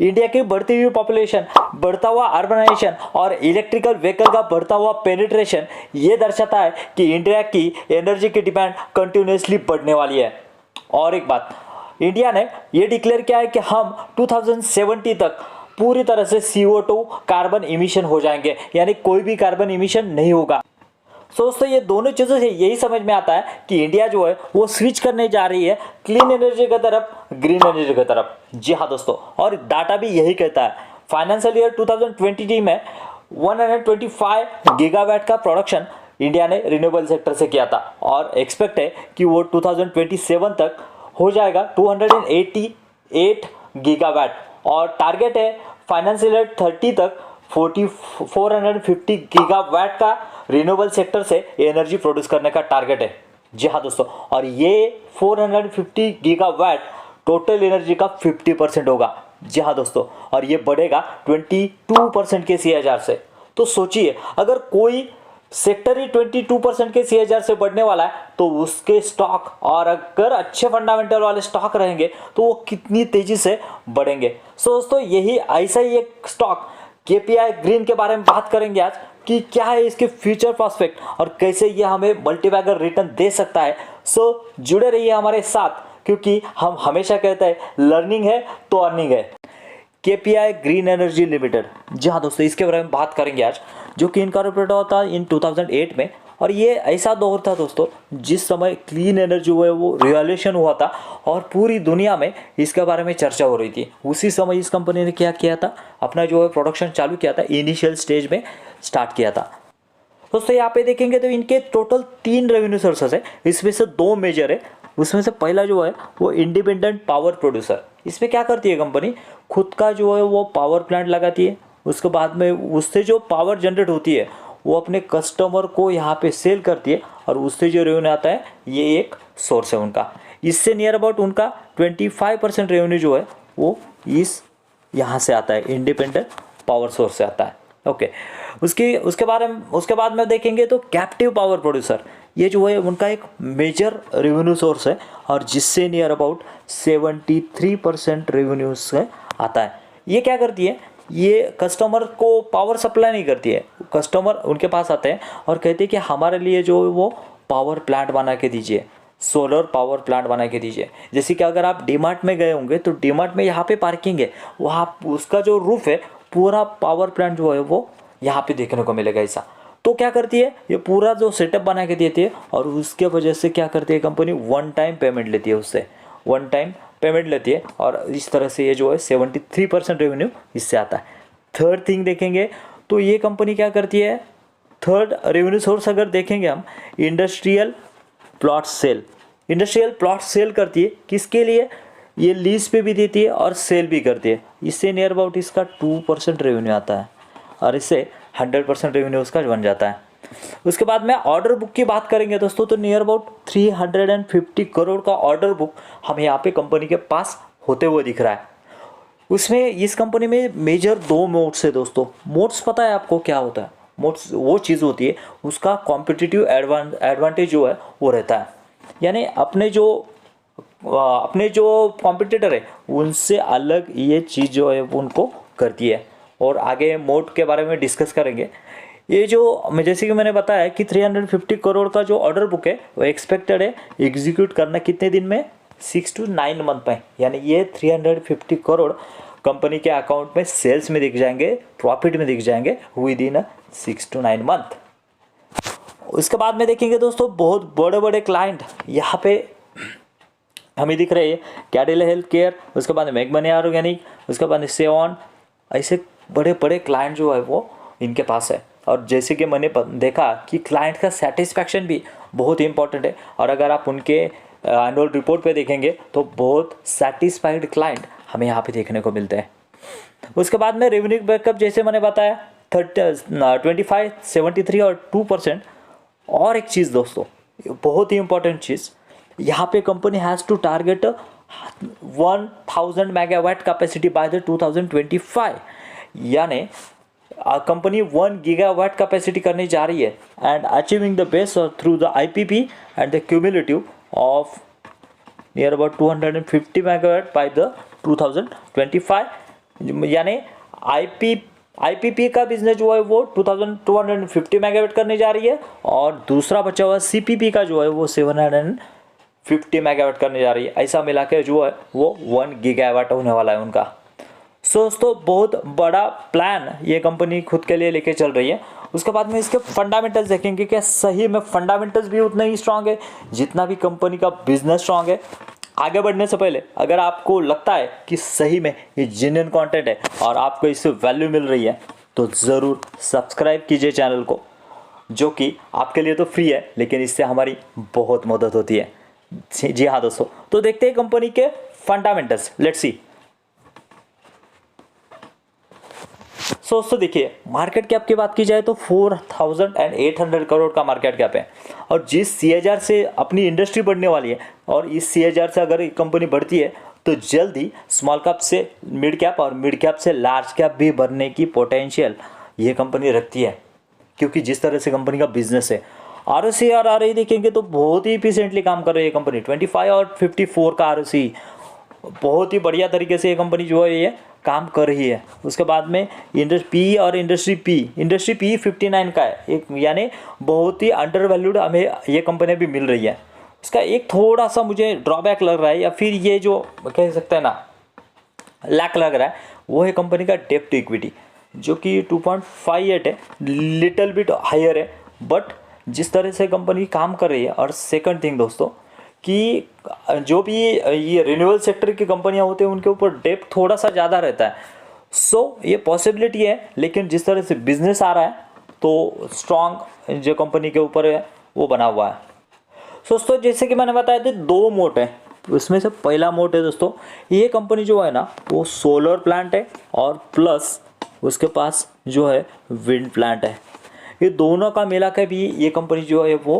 India की बढ़ती हुई पॉपुलेशन, बढ़ता हुआ अर्बनाइजेशन और इलेक्ट्रिकल व्हीकल का बढ़ता हुआ पेनिट्रेशन ये दर्शाता है कि इंडिया की एनर्जी की डिमांड कंटिन्यूसली बढ़ने वाली है। और एक बात, इंडिया ने ये डिक्लेयर किया है कि हम 2070 तक पूरी तरह से CO2 कार्बन इमिशन हो जाएंगे, यानी कोई भी कार्बन इमिशन नहीं होगा। दोस्तों ये दोनों चीज़ों से यही समझ में आता है कि इंडिया जो है वो स्विच करने जा रही है क्लीन एनर्जी की तरफ, ग्रीन एनर्जी की तरफ। जी हाँ दोस्तों, और डाटा भी यही कहता है। फाइनेंशियल ईयर 2020 में 125 गीगावाट का प्रोडक्शन इंडिया ने रिन्यूएबल सेक्टर से किया था और एक्सपेक्ट है कि वो 2027 तक हो जाएगा 288 गीगावाट और टारगेट है फाइनेंशियल ईयर 30 तक 450 गीगावाट का रिन्यूएबल सेक्टर से एनर्जी प्रोड्यूस करने का टारगेट है। जी हाँ दोस्तों, और ये 450 गीगावाट टोटल एनर्जी का 50% होगा। जी हाँ दोस्तों, और ये बढ़ेगा 22% के CAGR से। तो सोचिए, अगर कोई सेक्टर ही 22% के CAGR से बढ़ने वाला है तो उसके स्टॉक, और अगर अच्छे फंडामेंटल वाले स्टॉक रहेंगे तो वो कितनी तेजी से बढ़ेंगे। सो दोस्तों यही ऐसा ही एक स्टॉक KPI ग्रीन के बारे में बात करेंगे आज कि क्या है इसके फ्यूचर प्रोस्पेक्ट और कैसे ये हमें मल्टीबैगर रिटर्न दे सकता है। सो जुड़े रहिए हमारे साथ, क्योंकि हम हमेशा कहते हैं लर्निंग है तो अर्निंग है। KPI ग्रीन एनर्जी लिमिटेड, जी हाँ दोस्तों, इसके बारे में बात करेंगे आज, जो कि इनकॉर्पोरेट हुआ था इन 2008 में। और ये ऐसा दौर था दोस्तों जिस समय क्लीन एनर्जी हुआ है वो रिवॉल्यूशन हुआ था और पूरी दुनिया में इसके बारे में चर्चा हो रही थी। उसी समय इस कंपनी ने क्या किया था, अपना जो है प्रोडक्शन चालू किया था, इनिशियल स्टेज में स्टार्ट किया था। दोस्तों यहाँ पे देखेंगे तो इनके टोटल 3 रेवेन्यू सोर्सेस है, इसमें से 2 मेजर है। उसमें से पहला जो है वो इंडिपेंडेंट पावर प्रोड्यूसर। इसमें क्या करती है कंपनी, खुद का जो है वो पावर प्लांट लगाती है, उसके बाद में उससे जो पावर जनरेट होती है वो अपने कस्टमर को यहाँ पे सेल करती है और उससे जो रेवेन्यू आता है ये एक सोर्स है उनका। इससे नियर अबाउट उनका 25% रेवेन्यू जो है वो इस यहाँ से आता है, इंडिपेंडेंट पावर सोर्स से आता है। ओके, उसके बाद में देखेंगे तो कैप्टिव पावर प्रोड्यूसर, ये जो है उनका एक मेजर रेवेन्यू सोर्स है और जिससे नियर अबाउट 73% रेवेन्यू से आता है। ये क्या करती है, ये कस्टमर को पावर सप्लाई नहीं करती है, कस्टमर उनके पास आते हैं और कहते हैं कि हमारे लिए जो वो पावर प्लांट बना के दीजिए, सोलर पावर प्लांट बना के दीजिए। जैसे कि अगर आप डीमार्ट में गए होंगे तो डीमार्ट में यहाँ पे पार्किंग है, वहाँ उसका जो रूफ है पूरा पावर प्लांट जो है वो यहाँ पे देखने को मिलेगा ऐसा। तो क्या करती है, ये पूरा जो सेटअप बना के देती है और उसके वजह से क्या करती है कंपनी, वन टाइम पेमेंट लेती है, उससे वन टाइम पेमेंट लेती है और इस तरह से ये जो है 73% रेवेन्यू इससे आता है। थर्ड थिंग देखेंगे तो ये कंपनी क्या करती है, थर्ड रेवेन्यू सोर्स अगर देखेंगे हम, industrial plot cell. Industrial plot cell करती है, किसके लिए, ये लीज पे भी देती है और सेल भी करती है। इससे नियर अबाउट इसका 2% रेवेन्यू आता है और इससे 100% रेवेन्यू उसका बन जाता है। उसके बाद में ऑर्डर बुक की बात करेंगे दोस्तों तो नियर अबाउट 350 करोड़ का ऑर्डर बुक हमें यहाँ पे कंपनी के पास होते हुए दिख रहा है। उसमें इस कंपनी में मेजर 2 मोड्स है दोस्तों। मोड्स पता है आपको क्या होता है, मोड्स वो चीज़ होती है उसका कॉम्पिटिटिव एडवांटेज जो है वो रहता है, यानी अपने जो कॉम्पिटिटर है उनसे अलग ये चीज़ जो है उनको करती है। और आगे मोड के बारे में डिस्कस करेंगे। ये जो जैसे कि मैंने बताया कि 350 करोड़ का जो ऑर्डर बुक है वो एक्सपेक्टेड है एग्जीक्यूट करना कितने दिन में, 6 to 9 मंथ में, यानी ये 350 करोड़ कंपनी के अकाउंट में सेल्स में दिख जाएंगे, प्रॉफिट में दिख जाएंगे विद इन 6 to 9 मंथ। उसके बाद में देखेंगे दोस्तों बहुत बड़े बड़े क्लाइंट यहाँ पे हमें दिख रहे हैं, कैडिला हेल्थ केयर, उसके बाद मैगमनी ऑर्गेनिक, उसके बाद सेवन, ऐसे बड़े बड़े क्लाइंट जो है वो इनके पास है। और जैसे कि मैंने देखा कि क्लाइंट का सेटिस्फैक्शन भी बहुत इंपॉर्टेंट है और अगर आप उनके एनुअल रिपोर्ट पे देखेंगे तो बहुत सेटिस्फाइड क्लाइंट हमें यहाँ पे देखने को मिलते हैं। उसके बाद में रेवेन्यू बैकअप जैसे मैंने बताया 25, 73 और 2%। और एक चीज़ दोस्तों बहुत ही इंपॉर्टेंट चीज़, यहाँ पे company has to target 1000 megawatt capacity by the 2025, यानी कंपनी 1 गीगावाट कैपेसिटी करने जा रही है and achieving the base through the IPP and the cumulative of near about 250 megawatt bye the 2025 यानी आईपीपी का बिजनेस जो है वो 2250 मेगावाट करने जा रही है, और दूसरा बचा हुआ सीपीपी का जो है वो 750 मेगावाट करने जा रही है। ऐसा मिला के जो है वो 1 गीगावाट होने वाला है उनका। सो दोस्तों बहुत बड़ा प्लान ये कंपनी खुद के लिए लेके चल रही है। उसके बाद में इसके फंडामेंटल्स देखेंगे कि सही में फंडामेंटल्स भी उतना ही स्ट्रांग है जितना भी कंपनी का बिजनेस स्ट्रांग है। आगे बढ़ने से पहले अगर आपको लगता है कि सही में ये जेन्युइन कंटेंट है और आपको इससे वैल्यू मिल रही है तो ज़रूर सब्सक्राइब कीजिए चैनल को, जो कि आपके लिए तो फ्री है लेकिन इससे हमारी बहुत मदद होती है। जी हाँ दोस्तों, तो देखते हैं कंपनी के फंडामेंटल्स। Let's see. दोस्तों देखिए, मार्केट कैप की बात की जाए तो 4800 करोड़ का मार्केट कैप है, और जिस CAGR से अपनी इंडस्ट्री बढ़ने वाली है और इस CAGR से अगर एक कंपनी बढ़ती है तो जल्द ही स्मॉल कैप से मिड कैप और मिड कैप से लार्ज कैप भी बढ़ने की पोटेंशियल ये कंपनी रखती है, क्योंकि जिस तरह से कंपनी का बिजनेस है। ROC और ROE देखेंगे तो बहुत ही इफिशिएंटली काम कर रही है कंपनी। 25 और 54 का ROC, बहुत ही बढ़िया तरीके से ये कंपनी जो है ये काम कर रही है। उसके बाद में इंडस्ट्री पी 59 का है, एक यानी बहुत ही अंडर वैल्यूड हमें ये कंपनी भी मिल रही है। उसका एक थोड़ा सा मुझे ड्रॉबैक लग रहा है, या फिर ये जो कह सकते हैं ना लैक लग रहा है, वो है कंपनी का डेप्ट इक्विटी, जो कि 2.58 है, लिटिल बिट हायर है। बट जिस तरह से कंपनी काम कर रही है, और सेकंड थिंग दोस्तों कि जो भी ये रिन्यूएबल सेक्टर की कंपनियां होती हैं उनके ऊपर डेप्ट थोड़ा सा ज़्यादा रहता है। सो ये पॉसिबिलिटी है, लेकिन जिस तरह से बिजनेस आ रहा है तो स्ट्रॉन्ग जो कंपनी के ऊपर है वो बना हुआ है। दोस्तों जैसे कि मैंने बताया था 2 मोड है, उसमें से पहला मोड है दोस्तों, ये कंपनी जो है ना वो सोलर प्लांट है और प्लस उसके पास जो है विंड प्लांट है। ये दोनों का मिला के भी ये कंपनी जो है वो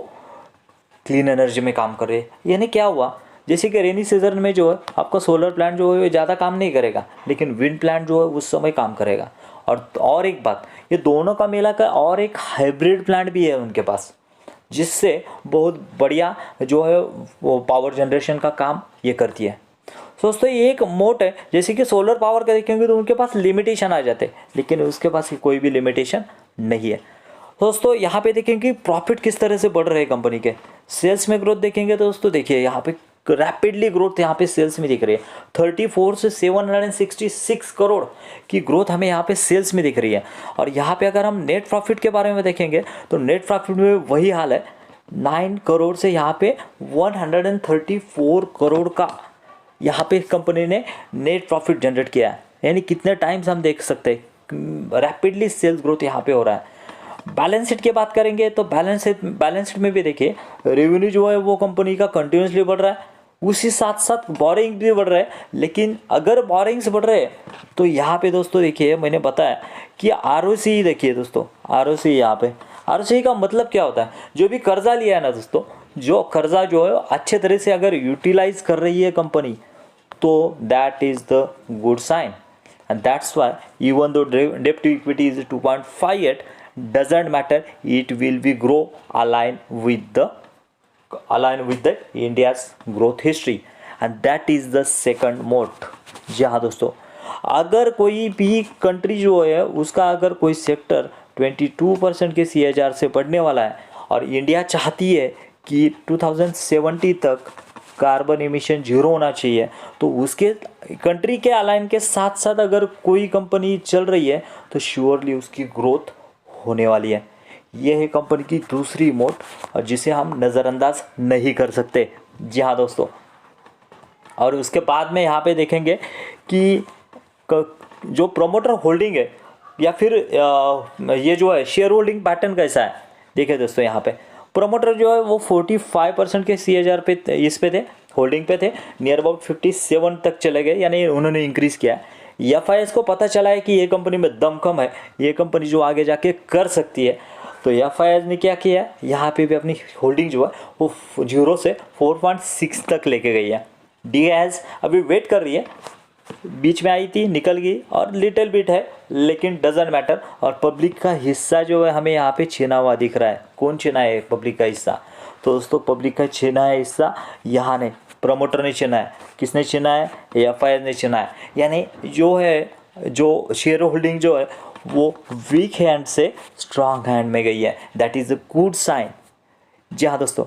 क्लीन एनर्जी में काम कर रही है। यानी क्या हुआ, जैसे कि रेनी सीजन में जो है आपका सोलर प्लांट जो है ज़्यादा काम नहीं करेगा, लेकिन विंड प्लांट जो है उस समय काम करेगा। और एक बात, ये दोनों का मिला कर और एक हाइब्रिड प्लांट भी है उनके पास, जिससे बहुत बढ़िया जो है वो पावर जनरेशन का काम ये करती है। दोस्तों ये एक मोट है, जैसे कि सोलर पावर का देखेंगे तो उनके पास लिमिटेशन आ जाते हैं, लेकिन उसके पास कोई भी लिमिटेशन नहीं है। दोस्तों यहाँ पे देखेंगे प्रॉफिट किस तरह से बढ़ रहे हैं कंपनी के। सेल्स में ग्रोथ देखेंगे तो दोस्तों देखिए यहाँ पे रैपिडली ग्रोथ यहाँ पे सेल्स में दिख रही है। 34 से 766 करोड़ की ग्रोथ हमें यहाँ पे सेल्स में दिख रही है। और यहाँ पे अगर हम नेट प्रॉफिट के बारे में देखेंगे तो नेट प्रॉफिट में वही हाल है, 9 करोड़ से यहाँ पे 134 करोड़ का यहाँ पे कंपनी ने नेट प्रॉफिट जनरेट किया है। यानी कितने टाइम्स हम देख सकते हैं रैपिडली सेल्स ग्रोथ यहाँ पे हो रहा है। बैलेंस शीट की बात करेंगे तो बैलेंस शीट में भी देखिए रेवेन्यू जो है वो कंपनी का कंटिन्यूसली बढ़ रहा है, उसी साथ साथ बोरिंग भी बढ़ रहा है। लेकिन अगर बोरिंग्स बढ़ रहे हैं तो यहाँ पे दोस्तों देखिए मैंने बताया कि ROC देखिए दोस्तों, ROC यहाँ पे ROC का मतलब क्या होता है, जो भी कर्जा लिया है ना दोस्तों, जो कर्जा जो है अच्छे तरह से अगर यूटिलाइज कर रही है कंपनी तो that is the good sign. And that's why even though डेप्ट to equity is 2.58 doesn't matter, it will be grow align with the India's growth history, and that is the second mode। जी हाँ दोस्तों, अगर कोई भी country जो है उसका अगर कोई सेक्टर 22% के CAGR से बढ़ने वाला है और इंडिया चाहती है कि 2070 तक कार्बन एमिशन जीरो होना चाहिए, तो उसके कंट्री के अलाइन के साथ साथ अगर कोई कंपनी चल रही है तो श्योरली उसकी ग्रोथ होने वाली है। यह है कंपनी की दूसरी मोड, और जिसे हम नज़रअंदाज नहीं कर सकते। जी हाँ दोस्तों, और उसके बाद में यहाँ पे देखेंगे कि जो प्रोमोटर होल्डिंग है या फिर ये जो है शेयर होल्डिंग पैटर्न कैसा है। देखिए दोस्तों यहाँ पे प्रोमोटर जो है वो 45% के CAGR पे इस पे थे, होल्डिंग पे थे, नियर अबाउट 57 तक चले गए, यानी उन्होंने इंक्रीज़ किया। FIS को पता चला है कि ये कंपनी में दम कम है, ये कंपनी जो आगे जाके कर सकती है, तो FIS ने क्या किया, यहाँ पे भी अपनी होल्डिंग जो है वो 0 से 4.6 तक लेके गई है। DIS अभी वेट कर रही है, बीच में आई थी निकल गई और लिटिल बिट है, लेकिन डजेंट मैटर। और पब्लिक का हिस्सा जो है हमें यहाँ पे छीना हुआ दिख रहा है। कौन छीना है पब्लिक का हिस्सा, तो दोस्तों पब्लिक का छीना है हिस्सा यहाँ ने प्रमोटर ने छीना है। किसने छीना है, FIS ने छीना है। यानी जो है जो शेयर होल्डिंग जो है वो वीक हैंड से स्ट्रांग हैंड में गई है, that is a good sign. जी हाँ दोस्तों,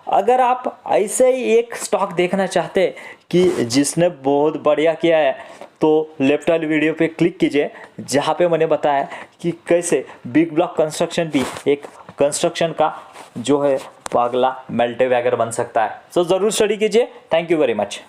अगर आप ऐसे ही एक स्टॉक देखना चाहते हैं कि जिसने बहुत बढ़िया किया है तो लेफ्ट वाली वीडियो पे क्लिक कीजिए, जहाँ पे मैंने बताया कि कैसे बिग ब्लॉक कंस्ट्रक्शन भी एक कंस्ट्रक्शन का जो है अगला मल्टीबैगर बन सकता है। सो ज़रूर स्टडी कीजिए। Thank you very much.